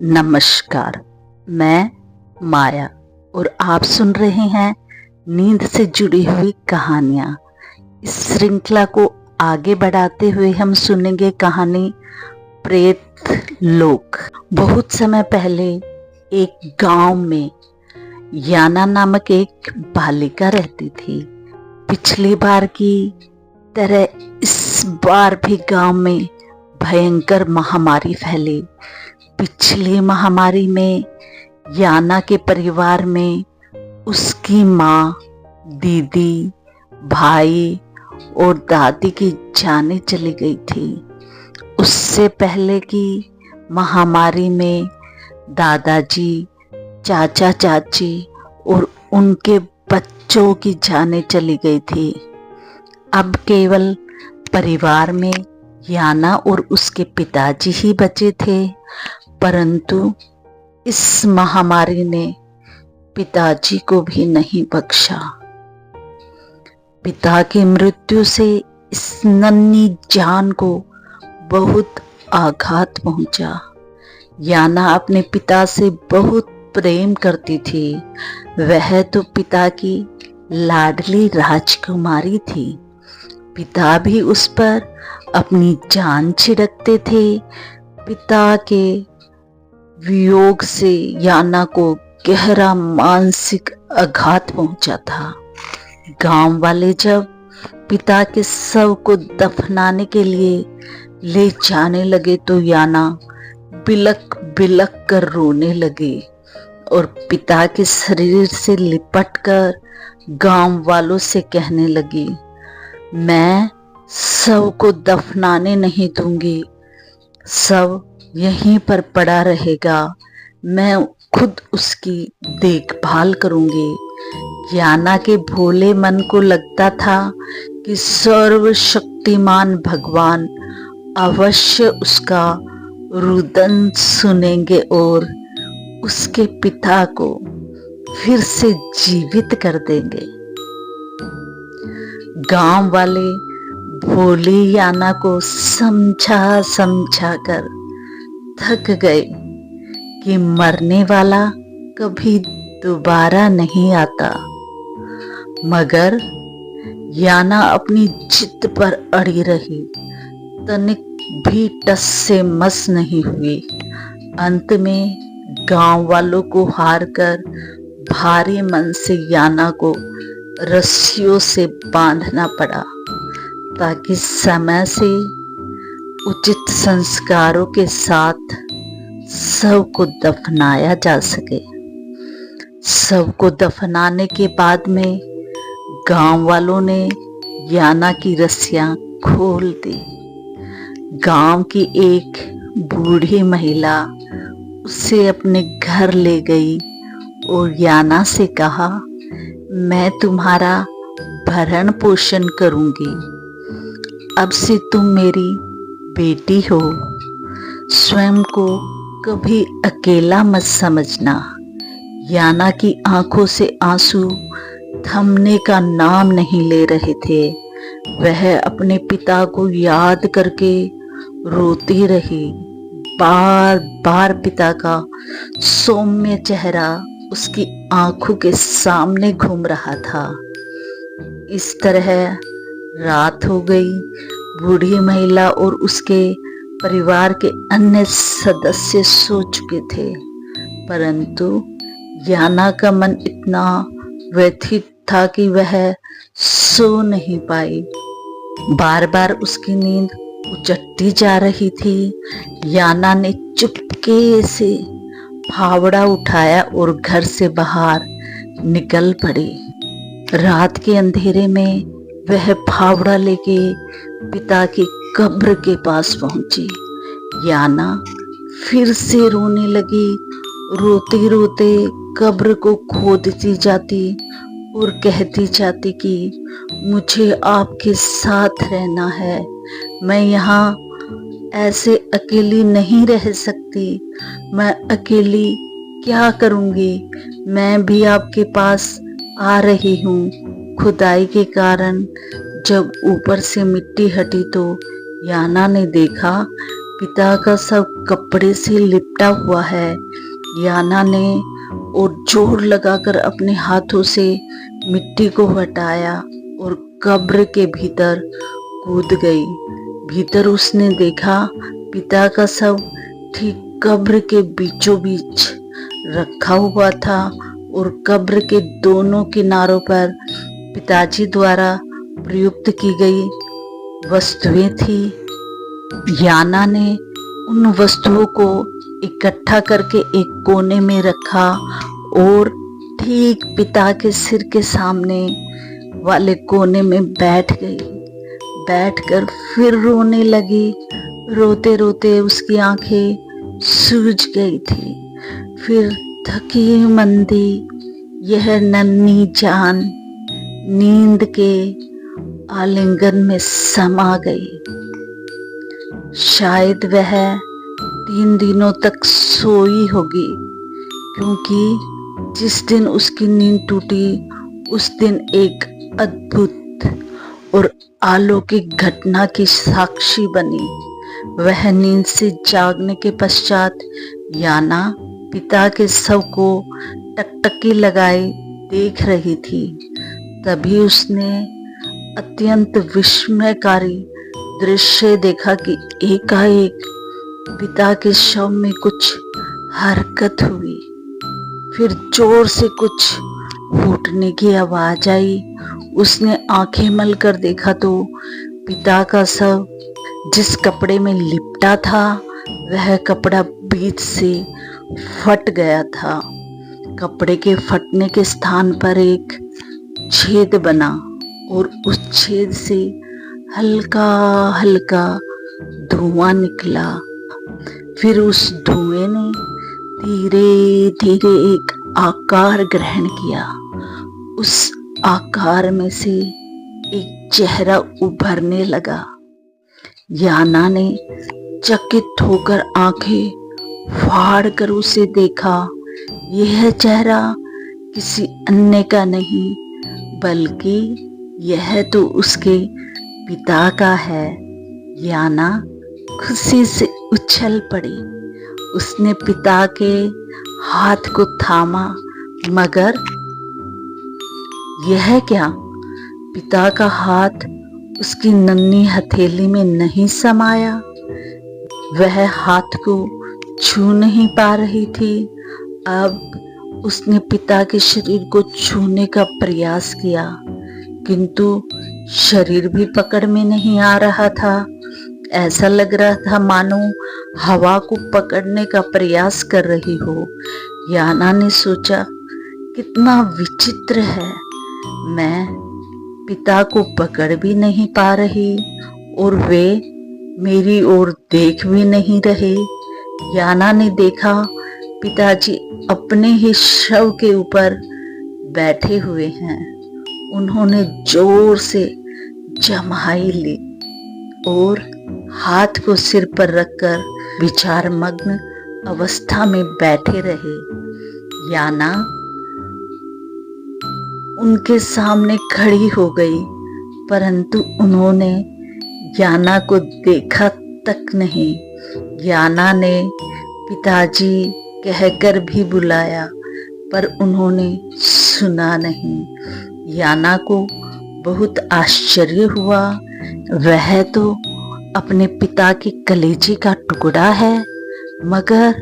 नमस्कार। मैं माया और आप सुन रहे हैं नींद से जुड़ी हुई कहानियाँ। इस श्रृंखला को आगे बढ़ाते हुए हम सुनेंगे कहानी प्रेत लोक। बहुत समय पहले एक गांव में याना नामक एक बालिका रहती थी। पिछली बार की तरह इस बार भी गांव में भयंकर महामारी फैली। पिछली महामारी में याना के परिवार में उसकी माँ, दीदी, भाई और दादी की जानें चली गई थी। उससे पहले की महामारी में दादाजी, चाचा चाची और उनके बच्चों की जानें चली गई थी। अब केवल परिवार में याना और उसके पिताजी ही बचे थे, परंतु इस महामारी ने पिताजी को भी नहीं बख्शा। पिता की मृत्यु से इस नन्ही जान को बहुत आघात पहुंचा। याना अपने पिता से बहुत प्रेम करती थी। वह तो पिता की लाडली राजकुमारी थी। पिता भी उस पर अपनी जान छिड़कते थे। पिता के वियोग से याना को गहरा मानसिक आघात पहुंचा था। गांव वाले जब पिता के शव को दफनाने के लिए ले जाने लगे तो याना बिलक बिलक कर रोने लगी और पिता के शरीर से लिपटकर गांव वालों से कहने लगी, मैं शव को दफनाने नहीं दूंगी, शव यहीं पर पड़ा रहेगा, मैं खुद उसकी देखभाल करूंगी। याना के भोले मन को लगता था कि सर्वशक्तिमान भगवान अवश्य उसका रुदन सुनेंगे और उसके पिता को फिर से जीवित कर देंगे। गांव वाले भोली याना को समझा समझा कर थक गए कि मरने वाला कभी दोबारा नहीं आता। मगर याना अपनी जिद पर अड़ी रही, तनिक भी टस से मस नहीं हुई। अंत में गांव वालों को हार कर भारी मन से याना को रस्सियों से बांधना पड़ा ताकि समय से उचित संस्कारों के साथ शव को दफनाया जा सके। शव को दफनाने के बाद में गांव वालों ने याना की रस्सियां खोल दी। गांव की एक बूढ़ी महिला उसे अपने घर ले गई और याना से कहा, मैं तुम्हारा भरण पोषण करूंगी, अब से तुम मेरी बेटी हो, स्वयं को कभी अकेला मत समझना। याना की आंखों से आंसू थमने का नाम नहीं ले रहे थे। वह अपने पिता को याद करके रोती रही। बार बार पिता का सौम्य चेहरा उसकी आंखों के सामने घूम रहा था। इस तरह रात हो गई। बूढ़ी महिला और उसके परिवार के अन्य सदस्य सो चुके थे, परंतु याना का मन इतना व्यथित था कि वह सो नहीं पाई। बार बार उसकी नींद उचटती जा रही थी। याना ने चुपके से फावड़ा उठाया और घर से बाहर निकल पड़ी। रात के अंधेरे में वह फावड़ा लेके पिता की कब्र के पास पहुंची। याना फिर से रोने लगी। रोते रोते कब्र को खोदती जाती और कहती जाती कि मुझे आपके साथ रहना है, मैं यहाँ ऐसे अकेली नहीं रह सकती, मैं अकेली क्या करूँगी, मैं भी आपके पास आ रही हूँ। खुदाई के कारण जब ऊपर से मिट्टी हटी तो याना ने देखा पिता का शव कपड़े से लिपटा हुआ है। याना ने और जोर लगाकर अपने हाथों से मिट्टी को हटाया और कब्र के भीतर कूद गई। भीतर उसने देखा पिता का शव ठीक कब्र के बीचों बीच रखा हुआ था और कब्र के दोनों किनारों पर पिताजी द्वारा प्रयुक्त की गई वस्तुएं थी। याना ने उन वस्तुओं को इकट्ठा करके एक कोने में रखा और ठीक पिता के सिर के सामने वाले कोने में बैठ गई। बैठकर फिर रोने लगी। रोते रोते उसकी आंखें सूज गई थी। फिर थकी मंदी यह नन्ही जान नींद के आलिंगन में समा गई। शायद वह 3 दिनों तक सोई होगी, क्योंकि जिस दिन उसकी नींद टूटी उस दिन एक अद्भुत और अलौकिक घटना की साक्षी बनी। वह नींद से जागने के पश्चात याना पिता के शव को टकटकी लगाए देख रही थी। तभी उसने अत्यंत विस्मयकारी दृश्य देखा कि एकाएक पिता के शव में कुछ हरकत हुई। फिर जोर से कुछ फूटने की आवाज आई। उसने आंखें मलकर देखा तो पिता का शव जिस कपड़े में लिपटा था वह कपड़ा बीच से फट गया था। कपड़े के फटने के स्थान पर एक छेद बना और उस छेद से हल्का हल्का धुआं निकला। फिर उस धुएं ने धीरे धीरे एक आकार ग्रहण किया। उस आकार में से एक चेहरा उभरने लगा। याना ने चकित होकर आंखें फाड़ कर उसे देखा। यह चेहरा किसी अन्य का नहीं बल्कि यह तो उसके पिता का है। याना खुशी से उछल पड़ी। उसने पिता के हाथ को थामा, मगर यह क्या? पिता का हाथ उसकी नन्ही हथेली में नहीं समाया। वह हाथ को छू नहीं पा रही थी। अब उसने पिता के शरीर को छूने का प्रयास किया, किंतु शरीर भी पकड़ में नहीं आ रहा था। ऐसा लग रहा था मानो हवा को पकड़ने का प्रयास कर रही हो। याना ने सोचा, कितना विचित्र है, मैं पिता को पकड़ भी नहीं पा रही और वे मेरी ओर देख भी नहीं रहे। याना ने देखा पिताजी अपने ही शव के ऊपर बैठे हुए हैं। उन्होंने जोर से जम्हाई ली और हाथ को सिर पर रखकर विचार मग्न अवस्था में बैठे रहे। याना उनके सामने खड़ी हो गई, परंतु उन्होंने याना को देखा तक नहीं। याना ने पिताजी कहकर भी बुलाया, पर उन्होंने सुना नहीं। याना को बहुत आश्चर्य हुआ। वह तो अपने पिता के कलेजे का टुकड़ा है, मगर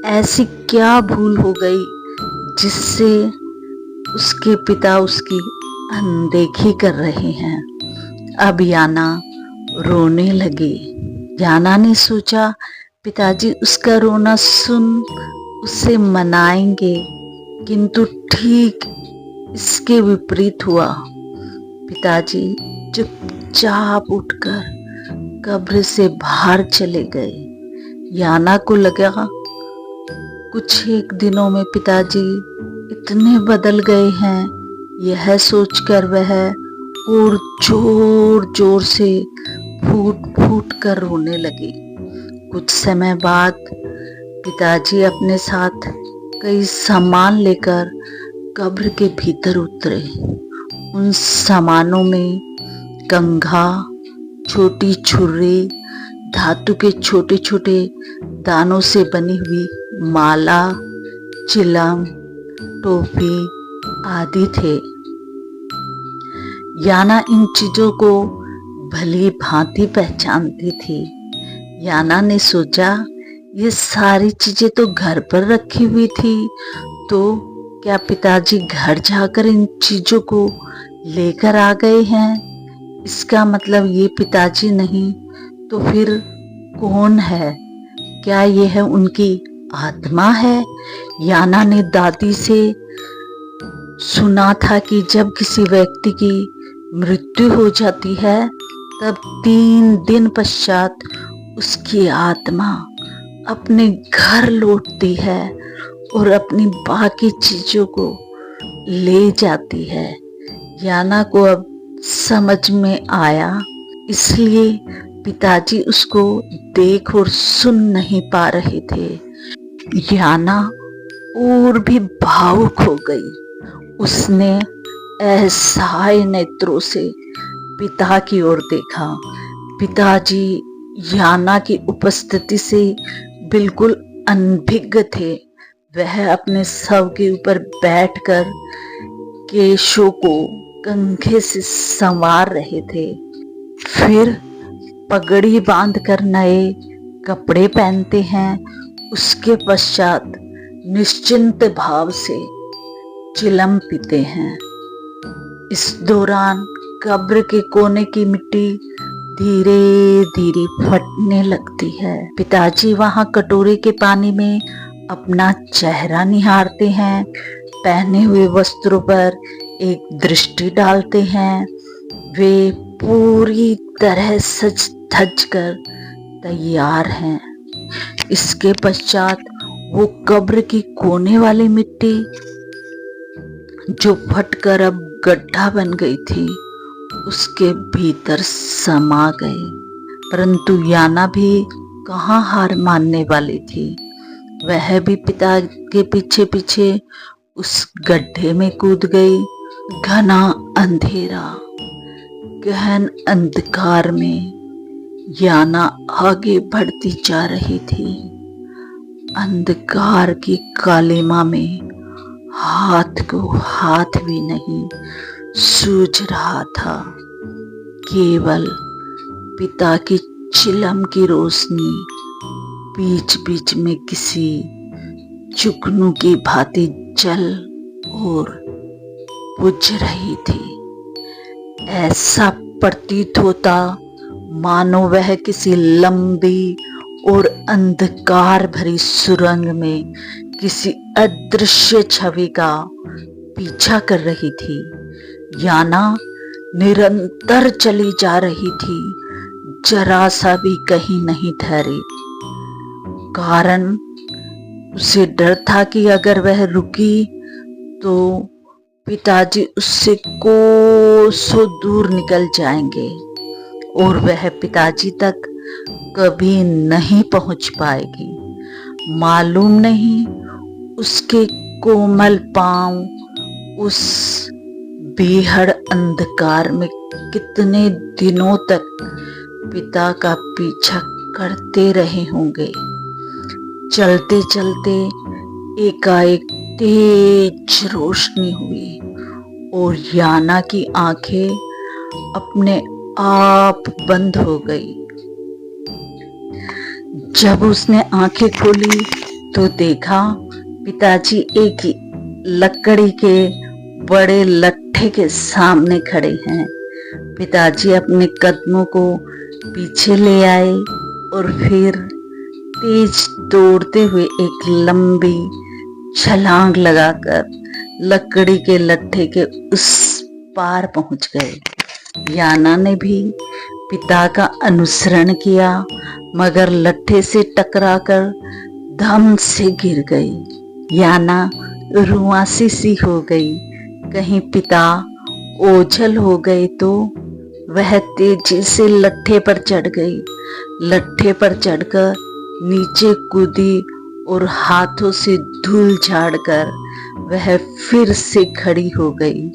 ऐसी क्या भूल हो गई जिससे उसके पिता उसकी अनदेखी कर रहे हैं। अब याना रोने लगी। याना ने सोचा पिताजी उसका रोना सुन उसे मनाएंगे, किंतु ठीक इसके विपरीत हुआ। पिताजी चुपचाप उठकर कब्र से बाहर चले गए। याना को लगा कुछ एक दिनों में पिताजी इतने बदल गए हैं। यह सोचकर वह और जोर जोर से फूट फूट कर रोने लगी। कुछ समय बाद पिताजी अपने साथ कई सामान लेकर कब्र के भीतर उतरे। उन सामानों में कंघा, छोटी छुरी, धातु के छोटे छोटे दानों से बनी हुई माला, चिलम, टोपी आदि थे। याना इन चीजों को भली भांति पहचानती थी। याना ने सोचा, ये सारी चीजें तो घर पर रखी हुई थी, तो क्या पिताजी घर जाकर इन चीजों को लेकर आ गए हैं? इसका मतलब ये पिताजी नहीं तो फिर कौन है? क्या यह उनकी आत्मा है? याना ने दादी से सुना था कि जब किसी व्यक्ति की मृत्यु हो जाती है तब 3 दिन पश्चात उसकी आत्मा अपने घर लौटती है और अपनी बाकी चीजों को ले जाती है। याना को अब समझ में आया, इसलिए पिताजी उसको देख और सुन नहीं पा रहे थे। याना और भी भावुक हो गई। उसने असहाय नेत्रों से पिता की ओर देखा। पिताजी याना की उपस्थिति से बिल्कुल अनभिज्ञ थे। वह अपने शव के ऊपर बैठकर केशों को कंघे से संवार रहे थे। फिर पगड़ी बांधकर नए कपड़े पहनते हैं। उसके पश्चात निश्चिंत भाव से चिलम पीते हैं। इस दौरान कब्र के कोने की मिट्टी धीरे धीरे फटने लगती है। पिताजी वहां कटोरे के पानी में अपना चेहरा निहारते हैं, पहने हुए वस्त्रों पर एक दृष्टि डालते हैं। वे पूरी तरह सज धज कर तैयार हैं। इसके पश्चात वो कब्र की कोने वाली मिट्टी जो फटकर अब गड्ढा बन गई थी, उसके भीतर समा गए। परंतु याना भी कहाँ हार मानने वाली थी। वह भी पिता के पीछे पीछे उस गड्ढे में कूद गई। घना अंधेरा, गहन अंधकार में याना आगे बढ़ती जा रही थी। अंधकार की कालिमा में हाथ को हाथ भी नहीं सूझ रहा था। केवल पिता की चिलम की रोशनी बीच बीच में किसी जुगनू की भांति जल और बुझ रही थी। ऐसा प्रतीत होता मानो वह किसी लंबी और अंधकार भरी सुरंग में किसी अदृश्य छवि का पीछा कर रही थी। याना निरंतर चली जा रही थी, जरा सा भी कहीं नहीं ठहरी। कारण उसे डर था कि अगर वह रुकी तो पिताजी उससे कोसों दूर निकल जाएंगे और वह पिताजी तक कभी नहीं पहुंच पाएगी। मालूम नहीं उसके कोमल पांव उस बेहद अंधकार में कितने दिनों तक पिता का पीछा करते रहे होंगे। चलते चलते एकाएक तेज रोशनी हुई और याना की आंखें अपने आप बंद हो गई। जब उसने आंखें खोली तो देखा पिताजी एक लकड़ी के बड़े लट्ठे के सामने खड़े हैं। पिताजी अपने कदमों को पीछे ले आए और फिर तेज दौड़ते हुए एक लंबी छलांग लगाकर लकड़ी के लट्ठे के उस पार पहुंच गए। याना ने भी पिता का अनुसरण किया, मगर लट्ठे से टकराकर धम से गिर गई। याना रुआंसी सी हो गई। कहीं पिता ओझल हो गए तो वह तेजी से लट्ठे पर चढ़ गई। लट्ठे पर चढ़कर नीचे कूदी और हाथों से धूल झाड़कर वह फिर से खड़ी हो गई।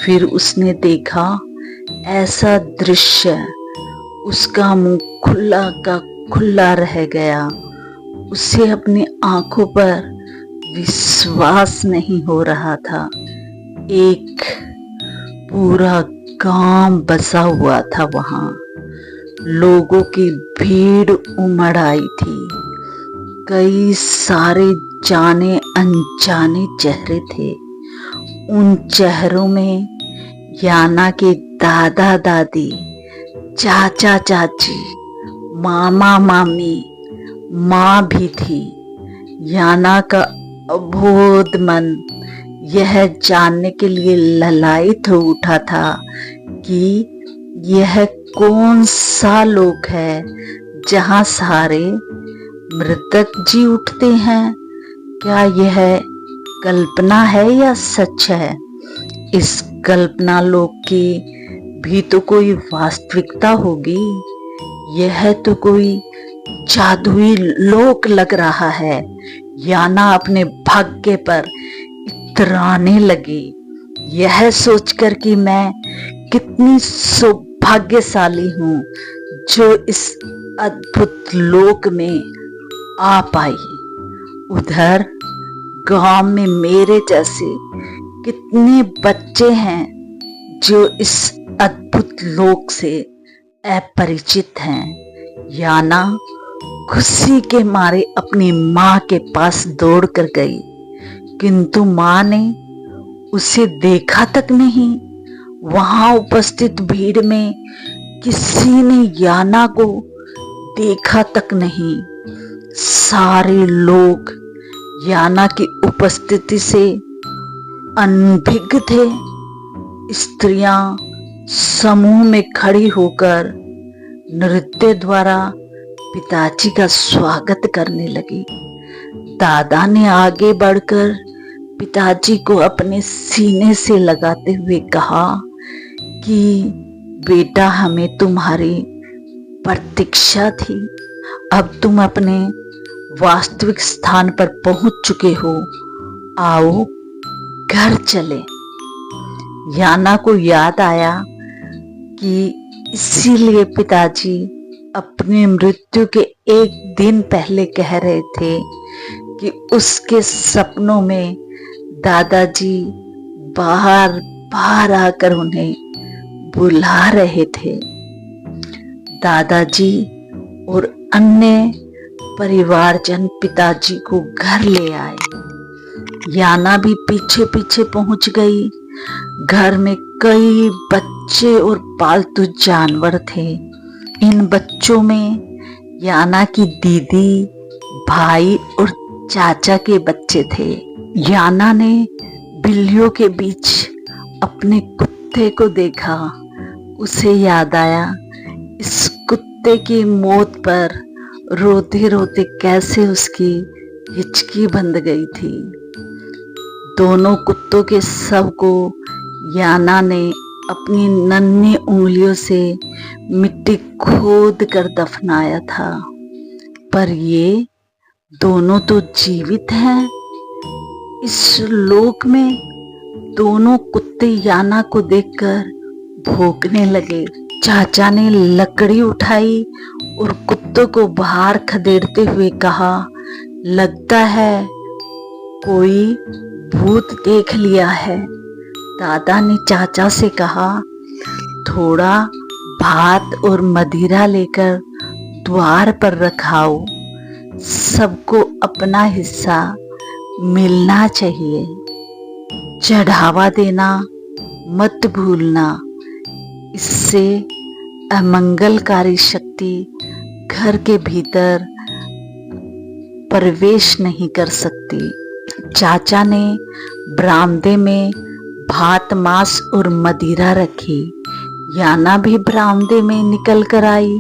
फिर उसने देखा ऐसा दृश्य उसका मुंह खुला का खुला रह गया। उसे अपनी आंखों पर विश्वास नहीं हो रहा था। एक पूरा गांव बसा हुआ था वहां। लोगों की भीड़ उमड़ आई थी। कई सारे जाने अनजाने चेहरे थे। उन चेहरों में याना के दादा दादी, चाचा चाची, मामा मामी, माँ भी थी। याना का अबोध मन यह जानने के लिए ललायित हो उठा था कि यह कौन सा लोक है जहाँ सारे मृतक जी उठते हैं। क्या यह कल्पना है या सच है? इस कल्पना लोक की भी तो कोई वास्तविकता होगी। यह तो कोई जादुई लोक लग रहा है। याना अपने भाग्य पर इतराने लगी। यह सोचकर कि मैं कितनी सौभाग्यशाली हूँ जो इस अद्भुत लोक में आ पाई। उधर गांव में मेरे जैसे कितने बच्चे हैं जो इस अद्भुत लोक से अपरिचित हैं। याना खुशी के मारे अपनी माँ के पास दौड़ कर गई, किंतु माँ ने उसे देखा तक नहीं। वहां उपस्थित भीड़ में किसी ने याना को देखा तक नहीं। सारे लोग याना की उपस्थिति से अनभिज्ञ थे। स्त्रियां समूह में खड़ी होकर नृत्य द्वारा पिताजी का स्वागत करने लगी। दादा ने आगे बढ़कर पिताजी को अपने सीने से लगाते हुए कहा कि बेटा, हमें तुम्हारी प्रतीक्षा थी। अब तुम अपने वास्तविक स्थान पर पहुंच चुके हो। आओ घर चले। याना को याद आया कि इसीलिए पिताजी अपनी मृत्यु के एक दिन पहले कह रहे थे कि उसके सपनों में दादाजी बाहर बाहर आकर उन्हें बुला रहे थे। दादाजी और अन्य परिवारजन पिताजी को घर ले आए। याना भी पीछे पीछे पहुंच गई। घर में कई बच्चे और पालतू जानवर थे। इन बच्चों में याना की दीदी, भाई और चाचा के बच्चे थे। याना ने बिल्लियों के बीच अपने कुत्ते को देखा। उसे याद आया इस कुत्ते की मौत पर रोते रोते कैसे उसकी हिचकी बंध गई थी। दोनों कुत्तों के शव को याना ने अपनी नन्ही उंगलियों से मिट्टी खोद कर दफनाया था। पर ये दोनों तो जीवित हैं। इस लोक में दोनों कुत्ते याना को देखकर भौंकने लगे। चाचा ने लकड़ी उठाई और कुत्तों को बाहर खदेड़ते हुए कहा, लगता है कोई भूत देख लिया है। दादा ने चाचा से कहा, थोड़ा भात और मदिरा लेकर द्वार पर रखाओ। सबको अपना हिस्सा मिलना चाहिए। चढ़ावा देना मत भूलना। इससे अमंगलकारी शक्ति घर के भीतर प्रवेश नहीं कर सकती। चाचा ने बरामदे में भात, मांस और मदिरा रखी। याना भी बरामदे में निकल कर आई।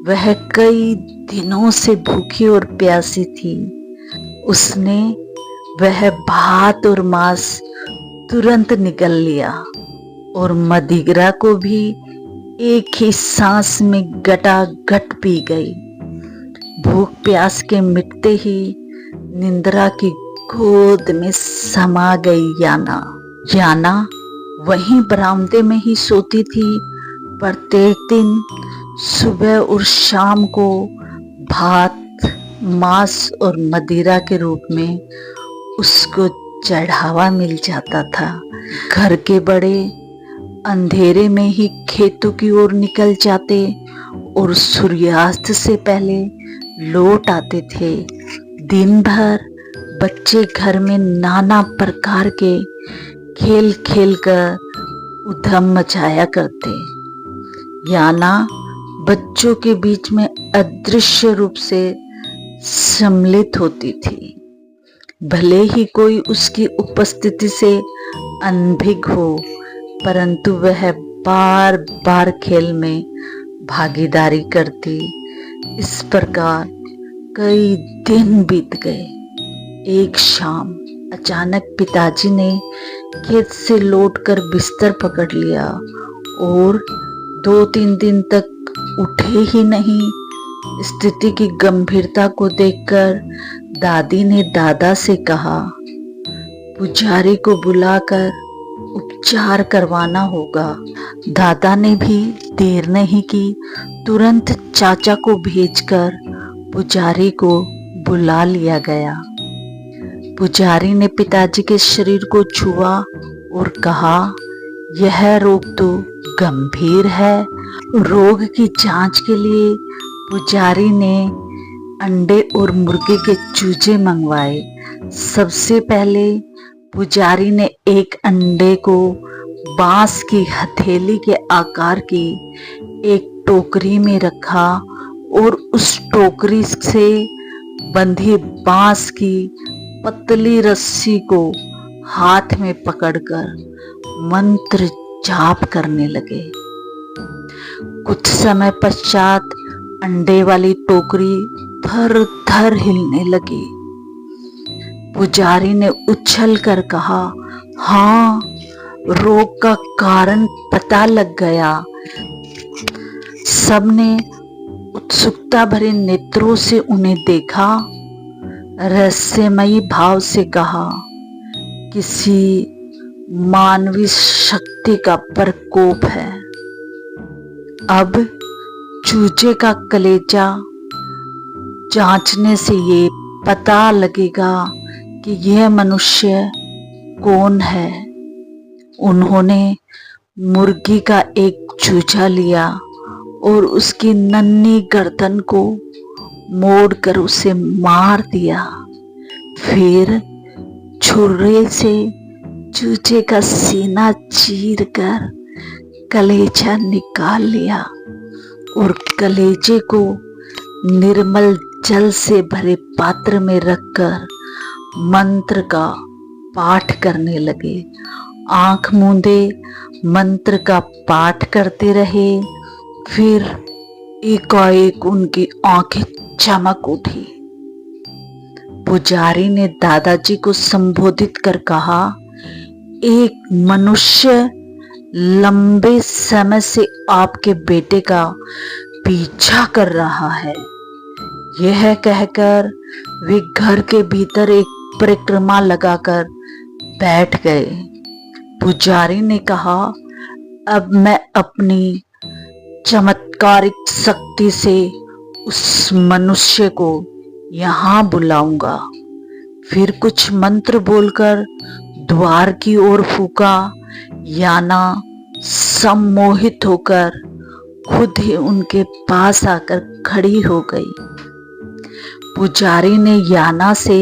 वह कई दिनों से भूखी और प्यासी थी। उसने वह भात और मांस तुरंत निगल लिया और मदिरा को भी एक ही सांस में गटागट पी गई। भूख प्यास के मिटते ही निंद्रा की गोद में समा गई याना वहीं बरामदे में ही सोती थी। प्रत्येक दिन सुबह और शाम को भात, मांस और मदिरा के रूप में उसको चढ़ावा मिल जाता था। घर के बड़े अंधेरे में ही खेतों की ओर निकल जाते और सूर्यास्त से पहले लौट आते थे। दिन भर बच्चे घर में नाना प्रकार के खेल खेल कर उधम मचाया करते। याना बच्चों के बीच में अदृश्य रूप से सम्मिलित होती थी। भले ही कोई उसकी उपस्थिति से अनभिज्ञ हो, परंतु वह बार बार खेल में भागीदारी करती। इस प्रकार कई दिन बीत गए। एक शाम अचानक पिताजी ने खेत से लौटकर बिस्तर पकड़ लिया और 2-3 दिन तक उठे ही नहीं। स्थिति की गंभीरता को देखकर दादी ने दादा से कहा, पुजारी को बुलाकर उपचार करवाना होगा। दादा ने भी देर नहीं की, तुरंत चाचा को भेजकर पुजारी को बुला लिया गया। पुजारी ने पिताजी के शरीर को छुआ और कहा, यह रोग तो गंभीर है। रोग की जांच के लिए पुजारी ने अंडे और मुर्गे के चूजे मंगवाए। सबसे पहले पुजारी ने एक अंडे को बांस की हथेली के आकार की एक टोकरी में रखा और उस टोकरी से बंधी बांस की पतली रस्सी को हाथ में पकड़कर मंत्र जाप करने लगे। कुछ समय पश्चात अंडे वाली टोकरी थर थर हिलने लगी। पुजारी ने उछल कर कहा, हाँ, रोग का कारण पता लग गया। सबने उत्सुकता भरे नेत्रों से उन्हें देखा। रहस्यमयी भाव से कहा, किसी मानवीय शक्ति का प्रकोप है। अब चूजे का कलेजा जांचने से ये पता लगेगा कि यह मनुष्य कौन है। उन्होंने मुर्गी का एक चूजा लिया और उसकी नन्ही गर्दन को मोड़कर उसे मार दिया। फिर छुरे से चूजे का सीना चीरकर कलेजा निकाल लिया और कलेजे को निर्मल जल से भरे पात्र में रखकर मंत्र का पाठ करने लगे। आंख मूंदे मंत्र का पाठ करते रहे। फिर एकाएक उनकी आंखें चमक उठी। पुजारी ने दादाजी को संबोधित कर कहा, एक मनुष्य लंबे समय से आपके बेटे का पीछा कर रहा है। यह कहकर वे घर के भीतर एक परिक्रमा लगाकर बैठ गए। पुजारी ने कहा, अब मैं अपनी चमत्कारिक शक्ति से उस मनुष्य को यहाँ बुलाऊंगा। फिर कुछ मंत्र बोलकर द्वार की ओर फूका। याना सम्मोहित होकर खुद ही उनके पास आकर खड़ी हो गई। पुजारी ने याना से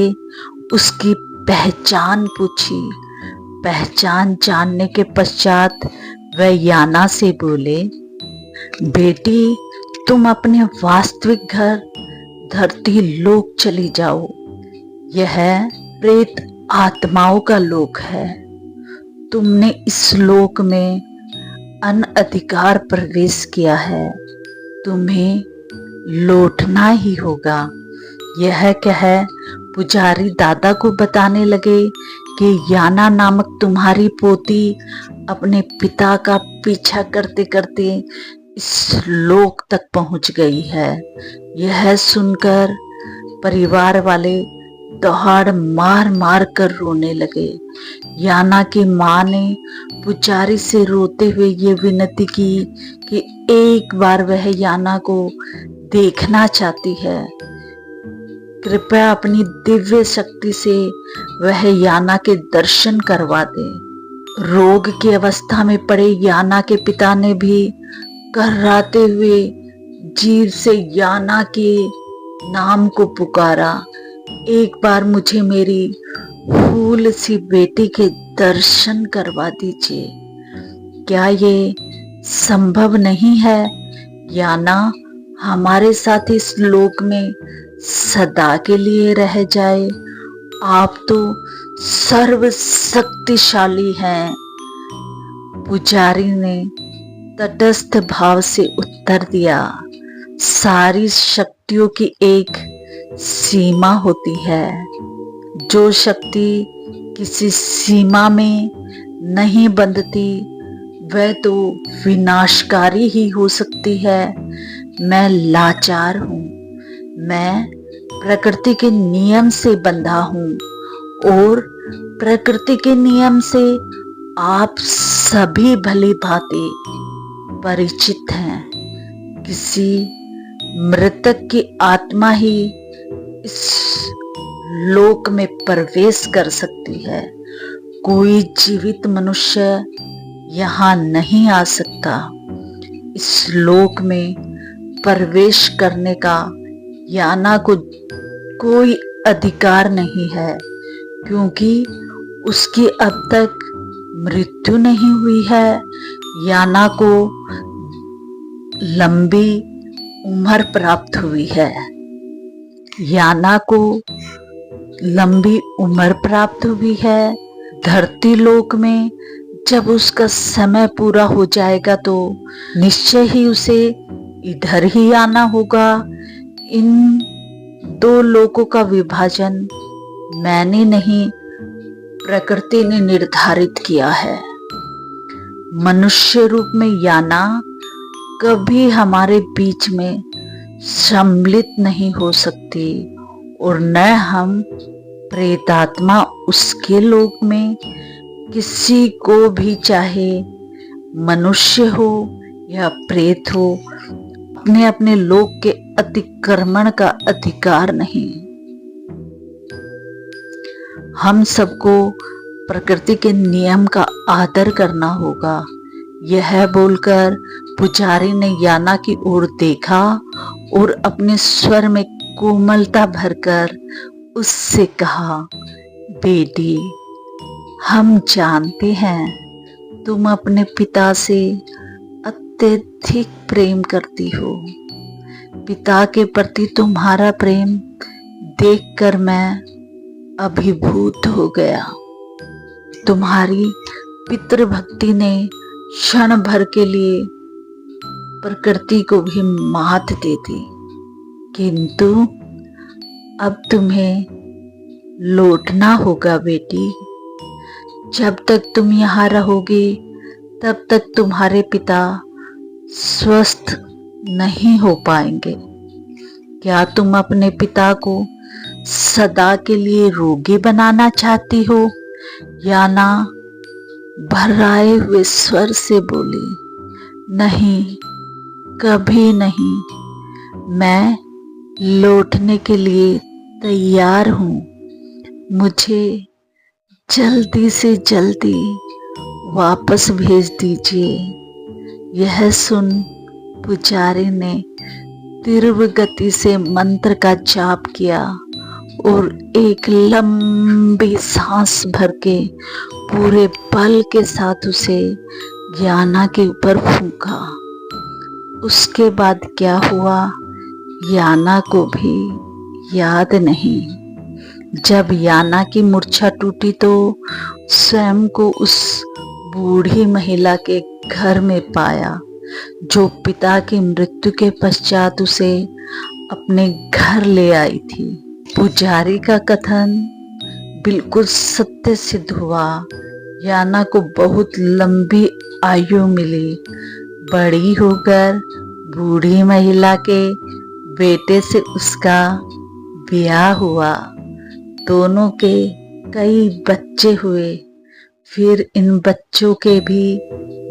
उसकी पहचान पूछी। पहचान जानने के पश्चात वह याना से बोले, बेटी, तुम अपने वास्तविक घर धरती लोक चली जाओ। यह प्रेत आत्माओं का लोक है। तुमने इस लोक में अनधिकार प्रवेश किया है। तुम्हें लौटना ही होगा। यह कह पुजारी दादा को बताने लगे कि याना नामक तुम्हारी पोती अपने पिता का पीछा करते करते इस लोक तक पहुंच गई है। यह सुनकर परिवार वाले दहाड़ मार मार कर रोने लगे। याना की माँ ने पुजारी से रोते हुए ये विनती की कि एक बार वह याना को देखना चाहती है, कृपया अपनी दिव्य शक्ति से वह याना के दर्शन करवा दे। रोग की अवस्था में पड़े याना के पिता ने भी कर्राते हुए जीभ से याना के नाम को पुकारा, एक बार मुझे मेरी फूल सी बेटी के दर्शन करवा दीजिए। क्या ये संभव नहीं है? याना हमारे साथ इस लोक में सदा के लिए रह जाए। आप तो सर्व शक्तिशाली हैं। पुजारी ने तटस्थ भाव से उत्तर दिया, सारी शक्तियों की एक सीमा होती है। जो शक्ति किसी सीमा में नहीं बंधती वह तो विनाशकारी ही हो सकती है। मैं लाचार हूँ, मैं प्रकृति के नियम से बंधा हूँ और प्रकृति के नियम से आप सभी भली भांति परिचित हैं। किसी मृतक की आत्मा ही इस लोक में प्रवेश कर सकती है, कोई जीवित मनुष्य यहाँ नहीं आ सकता। इस लोक में प्रवेश करने का याना को कोई अधिकार नहीं है, क्योंकि उसकी अब तक मृत्यु नहीं हुई है। याना को लंबी उम्र प्राप्त हुई है। याना को लंबी उम्र प्राप्त हुई है। धरती लोक में जब उसका समय पूरा हो जाएगा तो निश्चय ही उसे इधर ही आना होगा। इन दो लोकों का विभाजन मैंने नहीं, प्रकृति ने निर्धारित किया है। मनुष्य रूप में याना कभी हमारे बीच में सम्मिलित नहीं हो सकती और न हम प्रेतात्मा उसके लोक में किसी को भी, चाहे मनुष्य हो या प्रेत हो, अपने अपने लोक के अतिक्रमण का अधिकार नहीं। हम सबको प्रकृति के नियम का आदर करना होगा। यह बोलकर पुजारी ने याना की ओर देखा और अपने स्वर में कोमलता भरकर उससे कहा, बेटी, हम जानते हैं तुम अपने पिता से अत्यधिक प्रेम करती हो। पिता के प्रति तुम्हारा प्रेम देखकर मैं अभिभूत हो गया। तुम्हारी पितृभक्ति ने क्षण भर के लिए प्रकृति को भी मात दे दी, किंतु अब तुम्हें लौटना होगा बेटी। जब तक तुम यहाँ रहोगी तब तक तुम्हारे पिता स्वस्थ नहीं हो पाएंगे। क्या तुम अपने पिता को सदा के लिए रोगी बनाना चाहती हो? याना भर्राए हुए स्वर से बोली, नहीं, कभी नहीं। मैं लौटने के लिए तैयार हूँ। मुझे जल्दी से जल्दी वापस भेज दीजिए। यह सुन पुजारी ने तीव्र गति से मंत्र का जाप किया और एक लंबी सांस भर के पूरे बल के साथ उसे याना के ऊपर फूंका। उसके बाद क्या हुआ याना को भी याद नहीं। जब याना की मूर्छा टूटी तो स्वयं को उस बूढ़ी महिला के घर में पाया, जो पिता की मृत्यु के पश्चात उसे अपने घर ले आई थी। पुजारी का कथन बिल्कुल सत्य सिद्ध हुआ। याना को बहुत लंबी आयु मिली। बड़ी होकर बूढ़ी महिला के बेटे से उसका ब्याह हुआ। दोनों के कई बच्चे हुए, फिर इन बच्चों के भी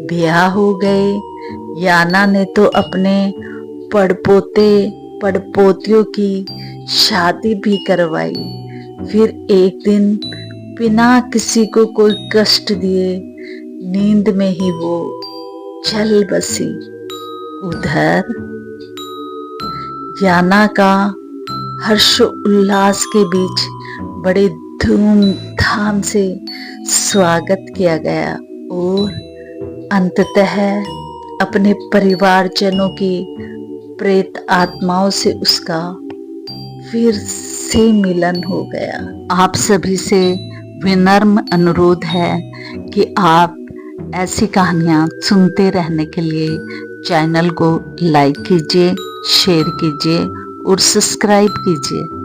ब्याह हो गए। याना ने तो अपने पड़पोते पड़पोतियों की शादी भी करवाई। फिर एक दिन बिना किसी को कोई कष्ट दिए नींद में ही वो चल बसी। उधर याना का हर्ष उल्लास के बीच बड़े धूमधाम से स्वागत किया गया और अंततः अपने परिवारजनों की प्रेत आत्माओं से उसका फिर से मिलन हो गया। आप सभी से विनम्र अनुरोध है कि आप ऐसी कहानियाँ सुनते रहने के लिए चैनल को लाइक कीजिए, शेयर कीजिए और सब्सक्राइब कीजिए।